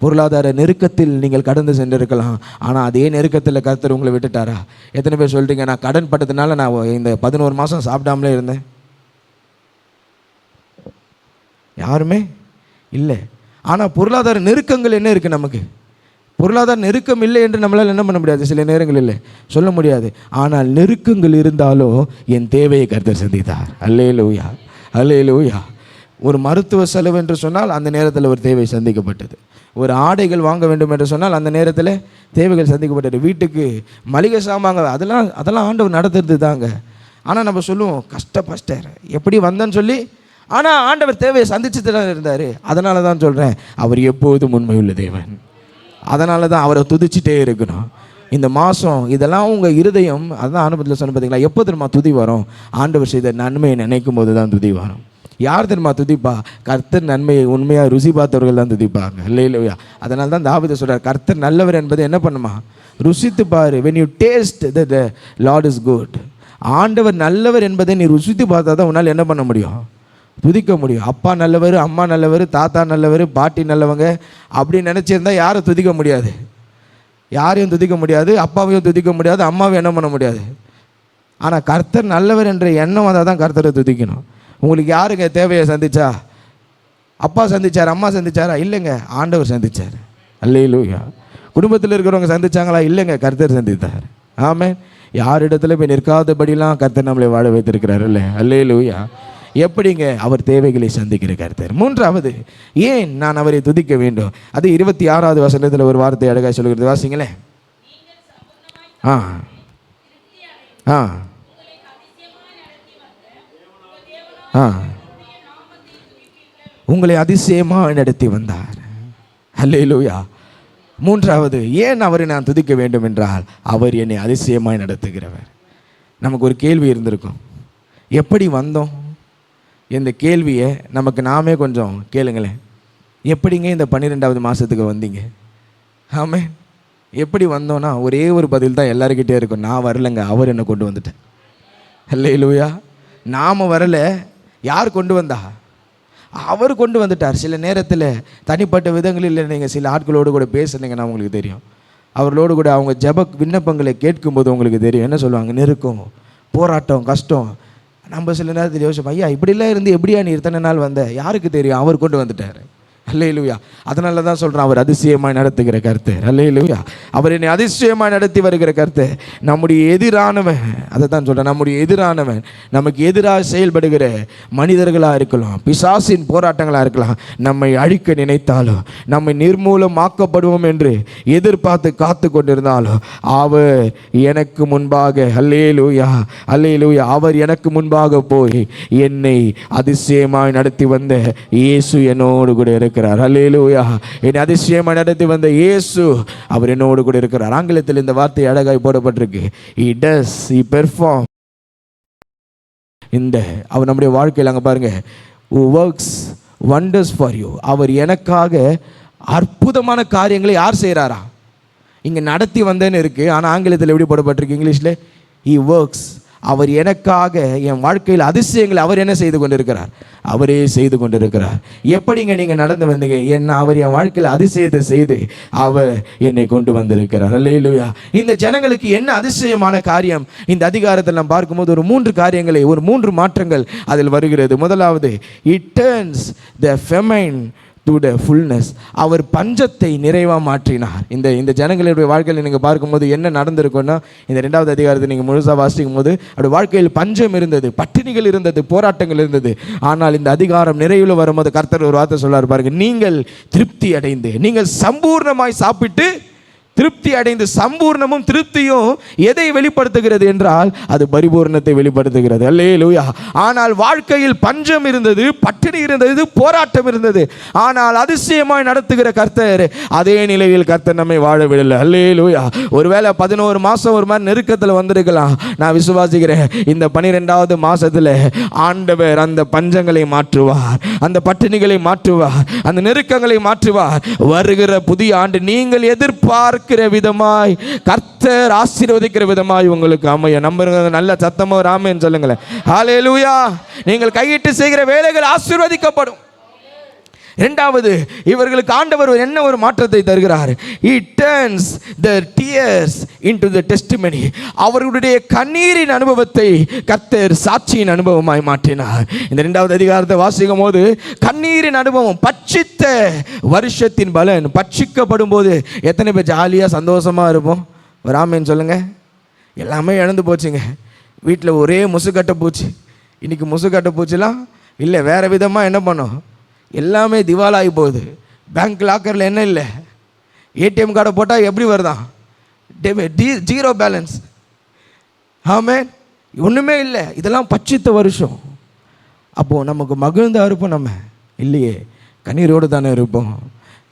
பொருளாதார நெருக்கத்தில் நீங்கள் கடந்து சென்றிருக்கலாம். ஆனால் அதே நெருக்கத்தில் கர்த்தர் உங்களை விட்டுட்டாரா? எத்தனை பேர் சொல்கிறீங்க, நான் கடன் பட்டதுனால நான் இந்த 11 மாதம் சாப்பிடாமலே இருந்தேன்? யாருமே இல்லை. ஆனால் பொருளாதார நெருக்கங்கள் என்ன இருக்குது நமக்கு? பொருளாதார நெருக்கம் இல்லை என்று நம்மளால் என்ன பண்ண முடியாது, சில நேரங்கள் இல்லை சொல்ல முடியாது. ஆனால் நெருக்கங்கள் இருந்தாலும் என் தேவையை கர்த்தர் சந்தித்தார். அல்லேலூயா, அல்லேலூயா. ஒரு மருத்துவ செலவு என்று சொன்னால் அந்த நேரத்தில் ஒரு தேவை சந்திக்கப்பட்டது. ஒரு ஆடைகள் வாங்க வேண்டும் என்று சொன்னால் அந்த நேரத்தில் தேவைகள் சந்திக்கப்பட்டது. வீட்டுக்கு மளிகை சாமாங்க அதெல்லாம் ஆண்டவர் நடத்துறது தாங்க. ஆனால் நம்ம சொல்லுவோம், கஷ்ட பாஸ்டர் எப்படி வந்தேன்னு சொல்லி. ஆனால் ஆண்டவர் தேவையை சந்திச்சுட்டு தான் இருந்தார். அதனால தான் சொல்கிறேன், அவர் எப்போதும் உண்மையுள்ள தேவன். அதனால தான் அவரை துதிச்சுட்டே இருக்கணும். இந்த மாதம் இதெல்லாம் உங்கள் இருதயம், அதுதான் அனுபவத்தில் சொன்ன பார்த்தீங்களா, எப்போ தெரியுமா துதி வரும்? ஆண்டவர் செய்த நன்மையை நினைக்கும் போது தான் துதி வரும். யார் தெரியுமா துதிப்பா? கர்த்தர் நன்மையை உண்மையாக ருசி பார்த்தவர்கள் தான் துதிப்பாங்க. இல்லையா? அதனால தான் தாவீது சொல்கிறார், கர்த்தர் நல்லவர் என்பதை என்ன பண்ணுமா? ருசித்து பாரு. when you taste that the Lord is good, ஆண்டவர் நல்லவர் என்பதை நீ ருசித்து பார்த்தா தான் உன்னால் என்ன பண்ண முடியும்? துதிக்க முடியும். அப்பா நல்லவர், அம்மா நல்லவர், தாத்தா நல்லவர், பாட்டி நல்லவங்க அப்படி நினச்சிருந்தா யாரும் துதிக்க முடியாது. யாரையும் துதிக்க முடியாது, அப்பாவையும் துதிக்க முடியாது, அம்மாவையும் என்ன பண்ண முடியாது. ஆனால் கர்த்தர் நல்லவர் என்ற எண்ணம் வந்தால் தான் கர்த்தரை துதிக்கணும். உங்களுக்கு யாருங்க தேவையை சந்திச்சா? அப்பா சந்திச்சார், அம்மா சந்திச்சாரா? இல்லைங்க, ஆண்டவர் சந்திச்சார். அல்லேலூயா. குடும்பத்தில் இருக்கிறவங்க சந்திச்சாங்களா? இல்லைங்க, கர்த்தர் சந்தித்தார். ஆமென். யாரிடத்துல போய் நிற்காதபடிலாம் கர்த்தர் நம்மளை வாழ வைத்திருக்கிறார். இல்லை? அல்லேலூயா. எப்படிங்க? அவர் தேவைகளை சந்திக்கிற கர்த்தர். மூன்றாவது, ஏன் நான் அவரை துதிக்க வேண்டும்? அது 26வது வசனத்தில் ஒரு வார்த்தை அழகாக சொல்கிறது. வாசிங்களேன். உங்களை அதிசயமாக நடத்தி வந்தார். அல்லேலூயா. மூன்றாவது, ஏன் அவரை நான் துதிக்க வேண்டும் என்றால் அவர் என்னை அதிசயமாய் நடத்துகிறவர். நமக்கு ஒரு கேள்வி இருந்திருக்கும், எப்படி வந்தோம்? இந்த கேள்வியை நமக்கு நாமே கொஞ்சம் கேளுங்களேன். எப்படிங்க இந்த 12வது மாதத்துக்கு வந்தீங்க? ஆமாம், எப்படி வந்தோன்னா ஒரே ஒரு பதில் தான் எல்லாருக்கிட்டே இருக்கும், நான் வரலைங்க, அவர் என்னை கொண்டு வந்துட்டேன். அல்லேலூயா. நாம் வரல, யார் கொண்டு வந்தா? அவர் கொண்டு வந்துட்டார். சில நேரத்தில் தனிப்பட்ட விதங்களில் நீங்கள் சில ஆட்களோடு கூட பேசுனீங்கன்னா உங்களுக்கு தெரியும், அவர்களோடு கூட அவங்க ஜெப விண்ணப்பங்களை கேட்கும்போது உங்களுக்கு தெரியும் என்ன சொல்லுவாங்க. நெருக்கம், போராட்டம், கஷ்டம். நம்ம சில நேரத்தில் யோசிப்போம், ஐயா இப்படிலாம் இருந்து எப்படியா நீ இத்தனை நாள் வந்த? யாருக்கு தெரியும்? அவர் கொண்டு வந்துட்டார். அல்லேலூயா. அதனால தான் சொல்கிறேன், அவர் அதிசயமாய் நடத்துகிற கர்த்தர். அல்லேலூயா. அவர் என்னை அதிசயமாய் நடத்தி வருகிற கர்த்தர். நம்முடைய எதிரானவன், அதை தான் சொல்கிறேன், நம்முடைய எதிரானவன், நமக்கு எதிராக செயல்படுகிற மனிதர்களாக இருக்கலாம், பிசாசின் போராட்டங்களாக இருக்கலாம், நம்மை அழிக்க நினைத்தாலும், நம்மை நிர்மூலமாக்கப்படுவோம் என்று எதிர்பார்த்து காத்து கொண்டிருந்தாலும், அவர் எனக்கு முன்பாக, அல்லேலூயா அல்லேலூயா, அவர் எனக்கு முன்பாக போய் என்னை அதிசயமாய் நடத்தி வந்த இயேசு என்னோடு கூட இருக்கிறார். அல்லேலூயா. என்னை அதிசயமாய் நடத்தி வந்த இயேசு அவர் என்னோடு கூட இருக்கிறார். ஆங்கிலத்தில் இந்த வார்த்தை அழகாய் போடப்பட்டிருக்கு. He does, he perform. இந்த அவர் நம்முடைய வாழ்க்கையில் அங்கே பாருங்க, who works wonders for you. அவர் எனக்காக அற்புதமான காரியங்களை யார் செய்கிறாரா? இங்கே நடத்தி வந்தேன்னு இருக்கு, ஆனால் ஆங்கிலத்தில் எப்படி போடப்பட்டிருக்கு? இங்கிலீஷில் he works. அவர் எனக்காக என் வாழ்க்கையில் அதிசயங்களை அவர் என்ன செய்து கொண்டிருக்கிறார்? அவரே செய்து கொண்டிருக்கிறார். எப்படிங்க நீங்கள் நடந்து வந்தீங்க? என்ன அவர் என் வாழ்க்கையில் அதிசயத்தை செய்து அவர் என்னை கொண்டு வந்திருக்கிறார். அல்லேலூயா. இந்த ஜனங்களுக்கு என்ன அதிசயமான காரியம்? இந்த அதிகாரத்தில் நாம் பார்க்கும்போது ஒரு 3 காரியங்களை, ஒரு 3 மாற்றங்கள் அதில் வருகிறது. முதலாவது, it turns the famine to the fullness. அவர் பஞ்சத்தை நிறைவாக மாற்றினார். இந்த ஜனங்களுடைய வாழ்க்கையில் நீங்கள் பார்க்கும்போது என்ன நடந்திருக்குன்னா, இந்த 2வது அதிகாரத்தை நீங்கள் முழுசாக வாசிக்கும் போது அவருடைய வாழ்க்கையில் பஞ்சம் இருந்தது, பட்டினிகள் இருந்தது, போராட்டங்கள் இருந்தது. ஆனால் இந்த அதிகாரம் நிறைவில் வரும்போது கர்த்தர் ஒரு வார்த்தை சொல்றார் பாருங்க, நீங்கள் திருப்தி அடைந்து, நீங்கள் சம்பூர்ணமாய் சாப்பிட்டு திருப்தி அடைந்து. சம்பூர்ணமும் திருப்தியும் எதை வெளிப்படுத்துகிறது என்றால் அது பரிபூர்ணத்தை வெளிப்படுத்துகிறது. அல்லேலூயா. ஆனால் வாழ்க்கையில் பஞ்சம் இருந்தது, பட்டினி இருந்தது, போராட்டம் இருந்தது. ஆனால் அதிசயமாய் நடத்துகிற கர்த்தர் அதே நிலையில் கர்த்தர் நம்மை வாழ விடலை. அல்லேலூயா. ஒருவேளை 11 மாதம் ஒரு மாதிரி நெருக்கத்தில் வந்திருக்கலாம். நான் விசுவாசிக்கிறேன் இந்த 12வது மாதத்தில் ஆண்டவர் அந்த பஞ்சங்களை மாற்றுவார், அந்த பட்டினிகளை மாற்றுவார், அந்த நெருக்கங்களை மாற்றுவார். வருகிற புதிய ஆண்டு நீங்கள் எதிர்பார்க்கிற விதமாய் கர்த்தர் ஆசீர்வதிக்கிற விதமாய் உங்களுக்கு அமைய. நம்புங்க, நல்ல சத்தமா ஆமென் சொல்லுங்களேன். ஹல்லேலூயா. நீங்கள் கையிட்டு செய்கிற வேலைகள் ஆசீர்வதிக்கப்படும். 2வது, இவர்களுக்கு ஆண்டவர் என்ன ஒரு மாற்றத்தை தருகிறார்? He turns their tears into the testimony. அவர்களுடைய கண்ணீரின் அனுபவத்தை கர்த்தர் சாட்சியின் அனுபவமாய் மாற்றினார். இந்த 2வது அதிகாரத்தை வாசிக்கும் போது கண்ணீரின் அனுபவம், பட்சித்த வருஷத்தின் பலன். பட்சிக்கப்படும் போது எத்தனை பேர் ஜாலியாக சந்தோஷமாக இருப்போம்? ஒரு ஆமென் சொல்லுங்க. எல்லாமே இழந்து போச்சுங்க. வீட்டில் ஒரே முசுக்கட்டை பூச்சி. இன்னைக்கு முசுக்கட்டை பூச்சிலாம் இல்லை, வேறு விதமாக என்ன பண்ணோம்? எல்லாமே திவாலாகி போகுது. பேங்க் லாக்கரில் என்ன இல்லை, ஏடிஎம் கார்டை போட்டால் எப்படி வருதான்? 0 பேலன்ஸ். ஆமென். ஒன்றுமே இல்லை. இதெல்லாம் பட்சித்த வருஷம். அப்போது நமக்கு மகிழ்ந்தா இருப்போம்? நம்ம இல்லையே, கண்ணீரோடு தானே இருப்போம்,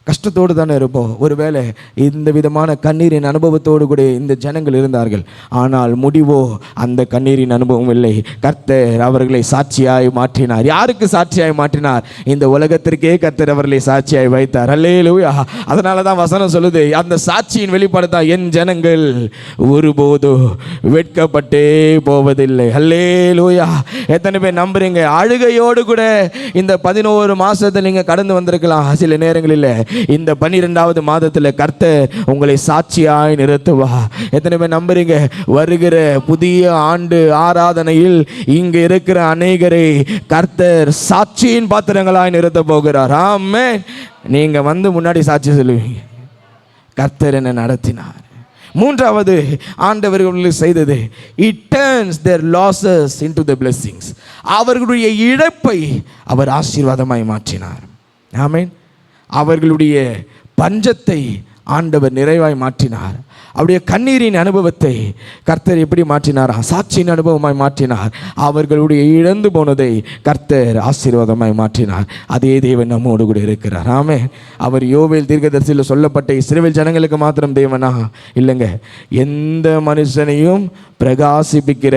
கஷ்டத்தோடு தானே இருப்போம். ஒருவேளை இந்த விதமான கண்ணீரின் அனுபவத்தோடு கூட இந்த ஜனங்கள் இருந்தார்கள். ஆனால் முடிவோ அந்த கண்ணீரின் அனுபவம் இல்லை. கர்த்தர் அவர்களை சாட்சியாய் மாற்றினார். யாருக்கு சாட்சியாய் மாற்றினார்? இந்த உலகத்திற்கே கர்த்தர் அவர்களை சாட்சியாய் வைத்தார். அல்லேலூயா. அதனால தான் வசனம் சொல்லுது, அந்த சாட்சியின் வெளிப்பாடு, என் ஜனங்கள் ஒருபோது வெட்கப்பட்டே போவதில்லை. அல்லேலூயா. எத்தனை பேர் நம்புறீங்க? அழுகையோடு கூட இந்த 11 மாதத்தை நீங்கள் கடந்து வந்திருக்கலாம். சில நேரங்களில் இந்த 12வது மாதத்தில் கர்த்தர் உங்களை சாட்சியாய் நிறுத்துவார். எத்தனை பேர் நம்புறீங்க? வருகிற புதிய ஆண்டு ஆராதனையில் இங்கு இருக்கிற அநேகரை கர்த்தர் சாட்சியின் பாத்திரங்களாய் நிறுத்த போகிறார். ஆமென். நீங்க வந்து முன்னாடி சாட்சி சொல்லுவீங்க, கர்த்தர் என்ன நடத்தினார். 3வது ஆண்டவர்கள் செய்தது, it turns their losses into the blessings. அவர்களுடைய இழப்பை அவர் ஆசீர்வாதமாய் மாற்றினார். ஆமென். அவர்களுடைய பஞ்சத்தை ஆண்டவர் நிறைவாய் மாற்றினார். அவருடைய கண்ணீரின் அனுபவத்தை கர்த்தர் எப்படி மாற்றினார்? சாட்சியின் அனுபவமாய் மாற்றினார். அவர்களுடைய இழந்து போனதை கர்த்தர் ஆசீர்வாதமாய் மாற்றினார். அதே தேவன் நம்மோடு கூட இருக்கிறார். ஆமென். அவர் யோவேல் தீர்க்கதரிசியில் சொல்லப்பட்ட இஸ்ரவேல் ஜனங்களுக்கு மாத்திரம் தேவனா இல்லைங்க, எந்த மனுஷனையும் பிரகாசிப்பிக்கிற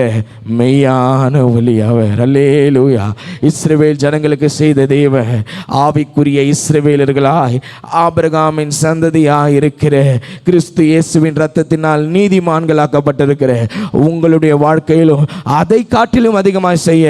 மெய்யான ஒளி அவர். அல்லேலூயா. இஸ்ரவேல் ஜனங்களுக்கு செய்த தேவன் ஆவிக்குரிய இஸ்ரவேலர்களாய் ஆபிரகாமின் சந்ததியாய் இருக்கிற கிறிஸ்து இயேசுவின் இயேசுவின் இரத்தத்தினால் நீதிமான்களாக்கப்பட்டிருக்கிற உங்களுடைய வாழ்க்கையிலும் அதை காட்டிலும் அதிகமாக செய்ய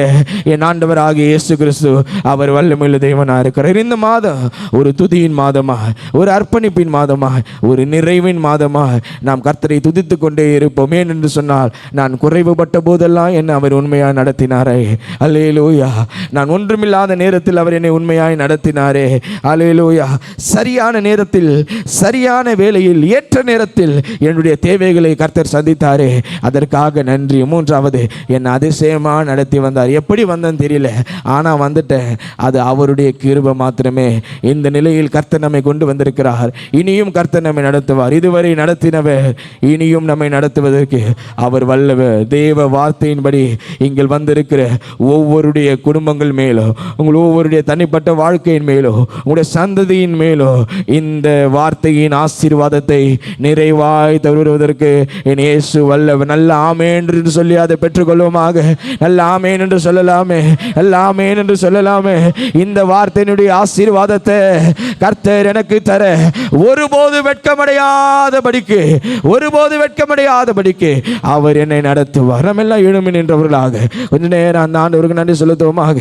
என் ஆண்டவராகிய இயேசு கிறிஸ்து அவர் வல்லமையுள்ள தேவனாக இருக்கிறார். இந்த மாதம் ஒரு துதியின் மாதமாக, ஒரு அர்ப்பணிப்பின் மாதமாக, ஒரு நிறைவின் மாதமாக நாம் கர்த்தரை துதித்து கொண்டே இருப்போம். ஏன் என்று சொன்னால், நான் குறைவுபட்ட போதெல்லாம் என்னை அவர் உண்மையாக நடத்தினாரே. அல்லேலூயா. நான் ஒன்றுமில்லாத நேரத்தில் அவர் என்னை உண்மையாய் நடத்தினாரே. அல்லேலூயா. சரியான நேரத்தில், சரியான வேளையில், ஏற்ற நேரத்தில் என்னுடைய தேவைகளை கர்த்தர் சந்தித்தாரே, அதற்காக நன்றி. மூன்றாவது, என்னை அதிசயமாக நடத்தி வந்தார். எப்படி வந்தேன்னு தெரியல, ஆனால் வந்துட்டேன். அது அவருடைய கிருபை மாத்திரமே. இந்த நிலையில் கர்த்தர் நம்மை கொண்டு வந்திருக்கிறார். இனியும் கர்த்தர் நம்மை நடத்துவார். இதுவரை நடத்தினவர் இனியும் நம்மை நடத்துவதற்கு அவர் வல்லவர். தேவ வார்த்தையின்படி இங்கே வந்திருக்கிற ஒவ்வொருடைய குடும்பங்கள் மேலோ, உங்கள் ஒவ்வொருடைய தனிப்பட்ட வாழ்க்கையின் மேலோ, உங்களுடைய சந்ததியின் மேலோ இந்த வார்த்தையின் ஆசீர்வாதத்தை நிறைவாய் தருவதற்கு என் இயேசு வல்லவர். நல்ல ஆமென் என்று சொல்லி அதை பெற்றுக்கொள்வோமாக. நல்ல ஆமென் என்று சொல்லலாமே, நல்ல ஆமென் என்று சொல்லலாமே. இந்த வார்த்தையினுடைய ஆசீர்வாதத்தை கர்த்தர் எனக்கு தர ஒருபோது வெட்கமடையாதபடிக்கு, ஒருபோது வெட்கமடையாதபடிக்கு அவர் என்னை நடத்துவார். நம்ம எல்லாம் எழுமி நின்றவர்களாக கொஞ்ச நேரம் அந்த ஆண்டவருக்கு நன்றி செலுத்துவோமாக.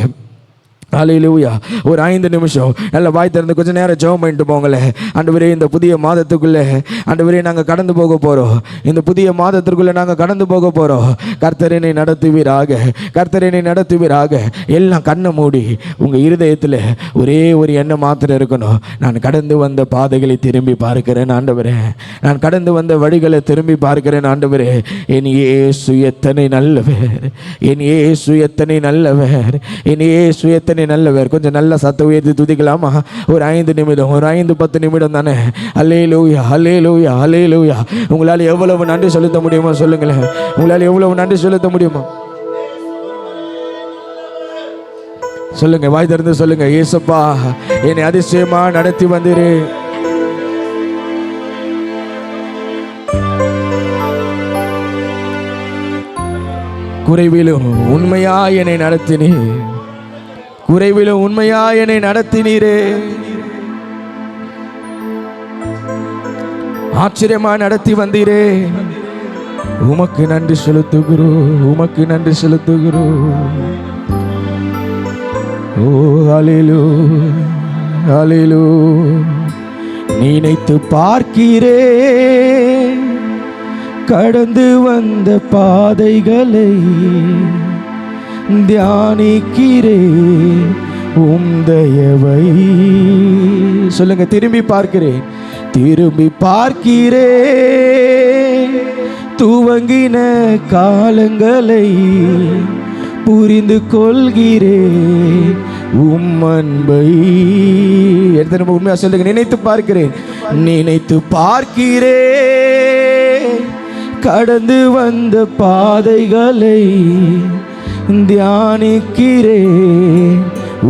ஹல்லேலூயா. ஒரு 5 நிமிஷம் நல்ல வாய் திறந்து கொஞ்ச நேரம் ஜெபம் பண்ணிட்டு போங்களே. ஆண்டவரே, இந்த புதிய மாதத்துக்குள்ளே ஆண்டவரே நாங்கள் கடந்து போக போகிறோம். இந்த புதிய மாதத்திற்குள்ளே நாங்கள் கடந்து போக போகிறோம். கர்த்தரனை நடத்துவீராக, கர்த்தரனை நடத்துவீராக. எல்லாம் கண்ணை மூடி உங்கள் இருதயத்தில் ஒரே ஒரு எண்ணம் மாத்திரம் இருக்கணும். நான் கடந்து வந்த பாதைகளை திரும்பி பார்க்கிறேன் ஆண்டவரே. நான் கடந்து வந்த வழிகளை திரும்பி பார்க்கிறேன் ஆண்டவரே. என் இயேசு எத்தனை நல்லவர், என் இயேசு எத்தனை நல்லவர், என் இயேசு எத்தனை நல்லவர். கொஞ்சம் நல்ல சத்தம் உயர்த்தி துதிக்கலாமா? ஒரு 5 நிமிடம், ஒரு 5-10 நிமிடம் தானே. அல்லேலூயா, அல்லேலூயா, அல்லேலூயா. உங்களால் எவ்வளவு நன்றி செலுத்த முடியுமோ சொல்லுங்களேன். உங்களால் எவ்வளவு நன்றி செலுத்த முடியுமோ சொல்லுங்க. வாய் திறந்து சொல்லுங்க. இயேசுப்பா, என்னை அதிசயமா நடத்தி வந்தீரே. குறைவிலும் உண்மையா என்னை நடத்தினீர், குறைவிலும் உண்மையா என்னை நடத்தினீரே. ஆச்சரியமா நடத்தி வந்தீரே. உமக்கு நன்றி செலுத்துகிறோம், உமக்கு நன்றி செலுத்துகிறோம். ஓ அல்லேலூயா, அல்லேலூயா. நினைத்து பார்க்கிறேன் கடந்து வந்த பாதைகளை, தியானிக்கிறே உம் தயவை. சொல்லுங்க. திரும்பி பார்க்கிறேன், திரும்பி பார்க்கிறேன் துவங்கின காலங்களை, புரிந்து கொள்கிறேன் உம் அன்பை. எடுத்து நம்ம உண்மையா சொல்லுங்க. நினைத்து பார்க்கிறேன், நினைத்து பார்க்கிறேன் கடந்து வந்த பாதைகளை, தியானிக்கிறேன்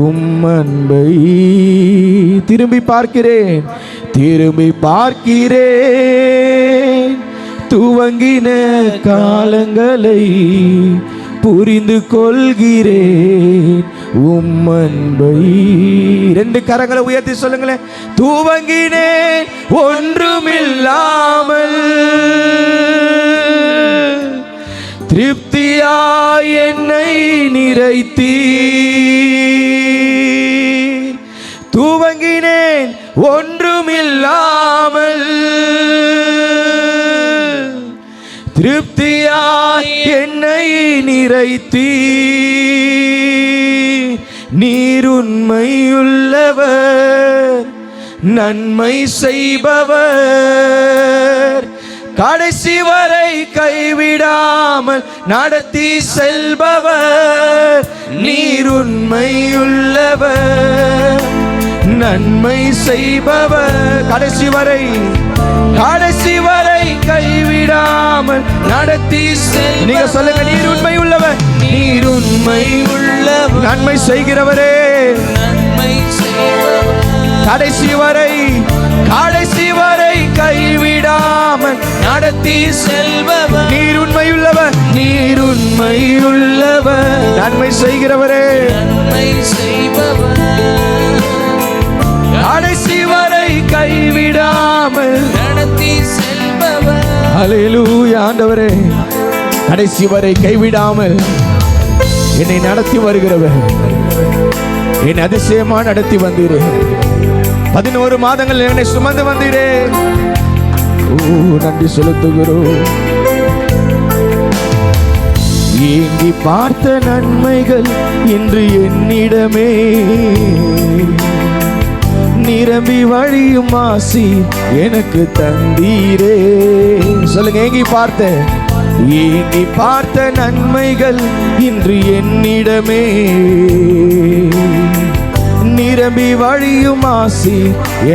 உம் அன்பை. திரும்பி பார்க்கிறேன், திரும்பி பார்க்கிறேன் துவங்கின காலங்களை, புரிந்து கொள்கிறேன் உம் அன்பை. 2 கரங்களை உயர்த்தி சொல்லுங்களேன். துவங்கினேன் ஒன்றுமில்லாமல், திருப்தியாய் என்னை நிறைத்தீர். துவங்கினேன் ஒன்றுமில்லாமல், திருப்தியாய் என்னை நிறைத்தீர். நீர் உண்மையுள்ளவர், நன்மை செய்பவர், கடைசி வரை கைவிடாமல் நடத்தி செல்பவர். நீர் உண்மையுள்ளவர், நன்மை செய்பவர், கடைசி வரை, கடைசி வரை கைவிடாமல் நடத்தி செல். நீங்க சொல்லுங்க. நீர் உண்மை உள்ளவர், நீர் உண்மை உள்ளவர், நன்மை செய்கிறவரே, நன்மை செய்பவர், கடைசி வரை, கடைசி வரை கைவிடாமல் நடத்தி செல்பவர். நீர் உண்மையுள்ளவர், நீர் உண்மையுள்ளவர், நன்மை செய்கிறவரே, நன்மை செய்பவர், கடைசி வரை கைவிடாமல் நடத்தி செல்பவர். ஹல்லேலூயா. ஆண்டவரே, கடைசி வரை கைவிடாமல் என்னை நடத்தி வருகிறவர், என்னை அதிசயமா நடத்தி வந்தீரே. 11 மாதங்கள் என்னை சுமந்து வந்தீரே. நன்றி செலுத்துகிறோம். ஏங்கி பார்த்த நன்மைகள் இன்று என்னிடமே நிரம்பி வழியும் ஆசி எனக்கு தந்தீரே. சொல்லுங்க, ஏங்கி பார்த்த நன்மைகள் இன்று என்னிடமே நிரம்பி வழியும் ஆசி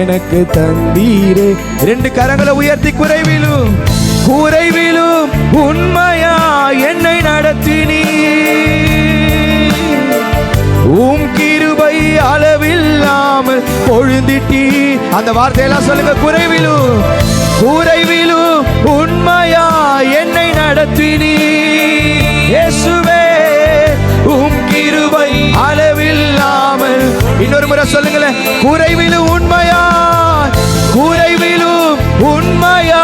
எனக்கு தந்தீரே. 2 கரங்களை உயர்த்தி குறைவிலும் உண்மையா என்னை நடத்தினீ. உம் கிருபை அளவில்லாமல் பொழுந்திட்டீ. அந்த வார்த்தையெல்லாம் சொல்லுங்க. குறைவிலும் உண்மையா என்னை நடத்தினீ. இயேசுவே, உம் கிருபை அளவில்லாமல். இன்னொரு முறை சொல்லுங்களேன். குறைவிலும் உண்மையா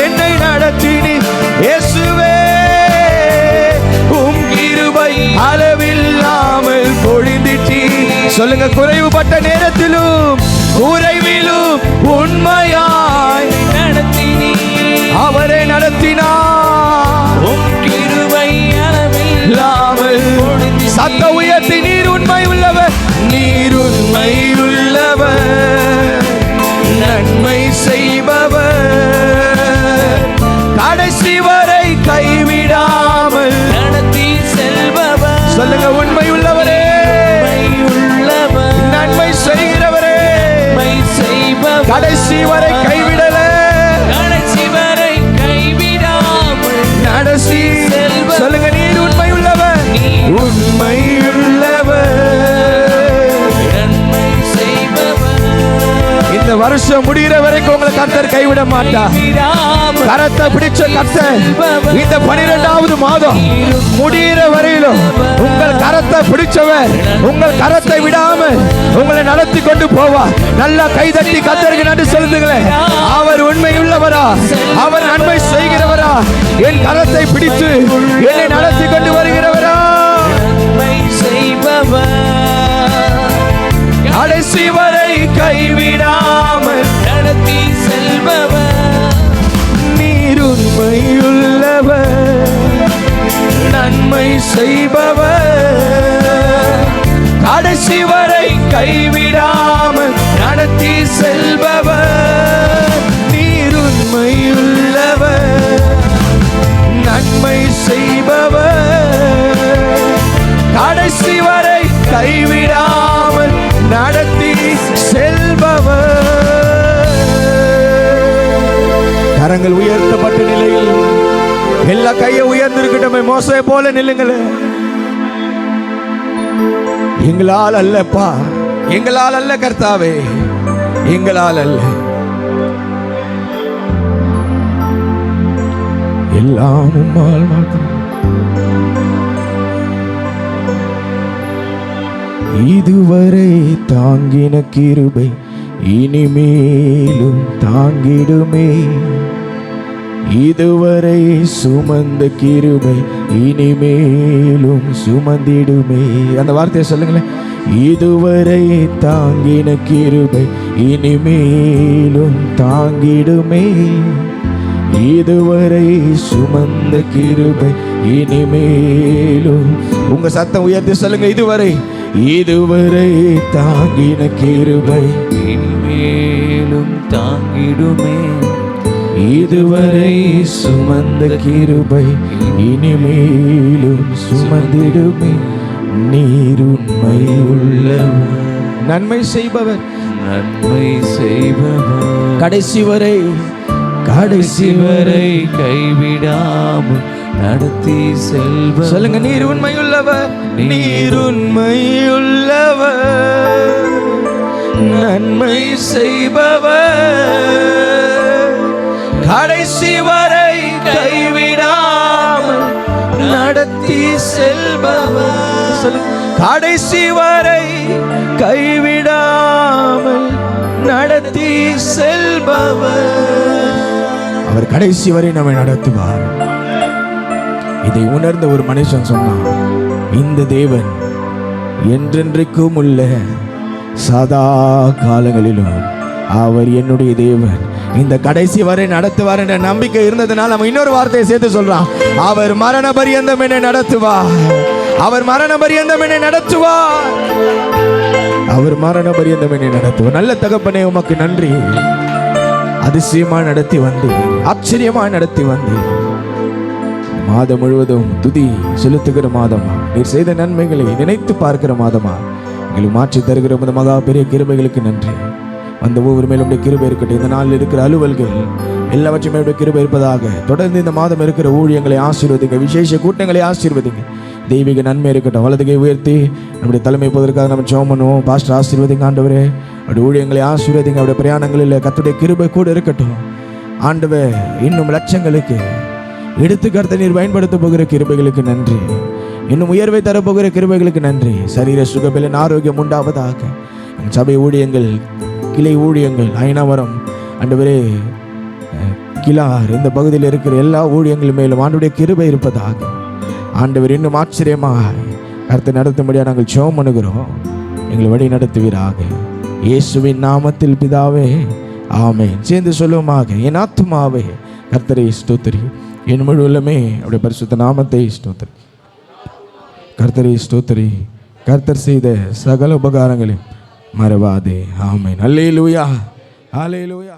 என்னை நடத்தினீ. இயேசுவே, உம் கிருபை அளவில்லாமல் பொழிந்திட்டீ. சொல்லுங்க. குறைவுபட்ட நேரத்திலும் உண்மையாய் நடத்தினீ. அவரை நடத்தினார். உம் கிருபை அளவில்லாமல். சத்த உயர்த்தி நீர் உண்மை உள்ளவர், நன்மை செய்பவர், கடைசி வரை கைவிடாமல் நடத்தி செல்பவர். சொல்லுங்க. உண்மை உள்ளவரே, நன்மை செய்கிறவரே, கடைசி வரை கைவிடல, நடத்தி செல்பவர். சொல்லுங்க. நீர் உண்மை உள்ளவர், இந்த வருஷம் முடிகிற வரைக்கும் உங்களை கர்த்தர் கைவிட மாட்டார். கரத்தை பிடிச்ச கர்த்தர் இந்த 12வது மாதம் முடிகிற வரையிலும் உங்கள் கரத்தை பிடிச்சவர் உங்கள் கரத்தை விடாமல் உங்களை நடத்தி கொண்டு போவார். நல்லா கைதட்டி கர்த்தருக்கு நன்றி செலுத்துங்களேன். அவர் உண்மை உள்ளவரா, அவர் நன்மை செய்கிறவரா, என் கரத்தை பிடித்து என்னை நடத்தி கொண்டு வருகிறவரா, கடைசி வரை கைவிடாமல் நடத்தி செல்பவர். நீர் உண்மையுள்ளவர், நன்மை செய்பவர், கடைசி வரை கைவிடாமல் நடத்தி செல்பவர். நீர் உண்மையுள்ளவர், நன்மை செய்பவர், கடைசி வரை கைவிடாமல் நடத்தி செல்பவர். கரங்கள் உயர்த்தப்பட்ட நிலையில் எல்லா கையை உயர்ந்திருக்கட்டும். மோசே போல நில்லுங்களே. எங்களால் அல்லப்பா, எங்களால் அல்ல கர்த்தாவே, எங்களால் அல்ல, எல்லாம் உம்மால் மாத்திரம். இதுவரை தாங்கின கிருபை இனிமேலும் தாங்கிடுமே. இதுவரை சுமந்த கிருபை இனிமேலும் சுமந்திடுமே. அந்த வார்த்தையை சொல்லுங்களேன். இதுவரை தாங்கின கிருபை இனிமேலும் தாங்கிடுமே. இதுவரை சுமந்த கிருபை இனிமேலும். உங்க சத்தம் உயர்த்தி சொல்லுங்க. இதுவரை தாங்கின கிருபை இனிமேலும் தாங்கிடுமே. இதுவரை சுமந்த கிருபை இனிமேலும் சுமந்திடுமே. நீர் உண்மை உள்ளவர், நன்மை செய்பவர், கடைசி வரை கைவிடாமல் நடத்தி செல்பவர். சொல்லுங்க. நீர் உண்மையுள்ளவர், நீர் உண்மையுள்ளவர், நன்மை செய்பவர், கடைசி வரை கைவிடாமல் நடத்தி செல்பவர். சொல்லுங்க. கடைசி வரை கைவிடாமல் நடத்தி செல்பவர். அவர் கடைசி வரை நம்மை நடத்துவார். இதை உணர்ந்த ஒரு மனுஷன் சொன்னான், இந்த தேவன் என்றென்றைக்கும் உள்ள சதா காலங்களிலும் அவர் என்னுடைய தேவன், இந்த கடைசி வரை நடத்துவார் என்ற நம்பிக்கை இருந்ததுனால நம்ம இன்னொரு வார்த்தையை சேர்த்து சொல்றான், அவர் மரண பரியந்தம் என்னை நடத்துவார். அவர் மரண பரியந்தம் என்னை நடத்துவார். அவர் மரண பரியந்தம் என்னை நடத்துவார். நல்ல தகப்பனே, உமக்கு நன்றி. அதிசயமா நடத்தி வந்து, ஆச்சரியமா நடத்தி வந்து, மாதம் முழுவதும் துதி செலுத்துகிற மாதமா, நீர் செய்த நன்மைகளை நினைத்து பார்க்கிற மாதமா எங்களுக்கு மாற்றி தருகிற மகா பெரிய கிருபைகளுக்கு நன்றி. அந்த ஒவ்வொரு மேலும் கிருபை இருக்கட்டும். இந்த நாளில் இருக்கிற அலுவல்கள் எல்லாவற்றையுமே கிருபை இருப்பதாக. தொடர்ந்து இந்த மாதம் இருக்கிற ஊழியங்களை ஆசீர்வதிங்க, விசேஷ கூட்டங்களை ஆசீர்வதிங்க. தெய்வீக நன்மை இருக்கட்டும். வலதுகை உயர்த்தி நம்முடைய தலைமை போவதற்காக நம்ம ஜெபம் பண்ணுவோம். பாஸ்டர் ஆசீர்வதிங்க ஆண்டவரே, அவருடைய ஊழியங்களை ஆசீர்வதிங்க. அவருடைய பிரயாணங்களில் கர்த்தருடைய கிருபை கூட இருக்கட்டும் ஆண்டவே. இன்னும் லட்சங்களுக்கு எடுத்து கர்த்தர் நீர் பயன்படுத்த போகிற கிருபைகளுக்கு நன்றி. இன்னும் உயர்வை தரப்போகிற கிருபைகளுக்கு நன்றி. சரீர சுகபலன் ஆரோக்கியம் உண்டாவதாக. எங்கள் சபை ஊழியங்கள், கிளை ஊழியங்கள், ஐநாவரம் ஆண்டவரே, கிளார், இந்த பகுதியில் இருக்கிற எல்லா ஊழியங்கள் மேலும் ஆண்டவருடைய கிருபை இருப்பதாக. ஆண்டவர் இன்னும் ஆச்சரியமாக கர்த்தர் நடத்தும்படியாக நாங்கள் ஜெபம் பண்ணுகிறோம். எங்களை வழி நடத்துவீராக. இயேசுவின் நாமத்தில் பிதாவே, ஆமென். சேர்ந்து சொல்லுவோமாக. என் ஆத்துமாவே கர்த்தரை ஸ்தோத்திரி, என் முழு உள்ளமே அவருடைய பரிசுத்த நாமத்தை ஸ்தோத்திரி. கர்த்தரை ஸ்தோத்திரி. கர்த்தர் செய்த சகல உபகாரங்களையும் மறவாதே. ஆமென். அல்லேலூயா, அல்லேலூயா.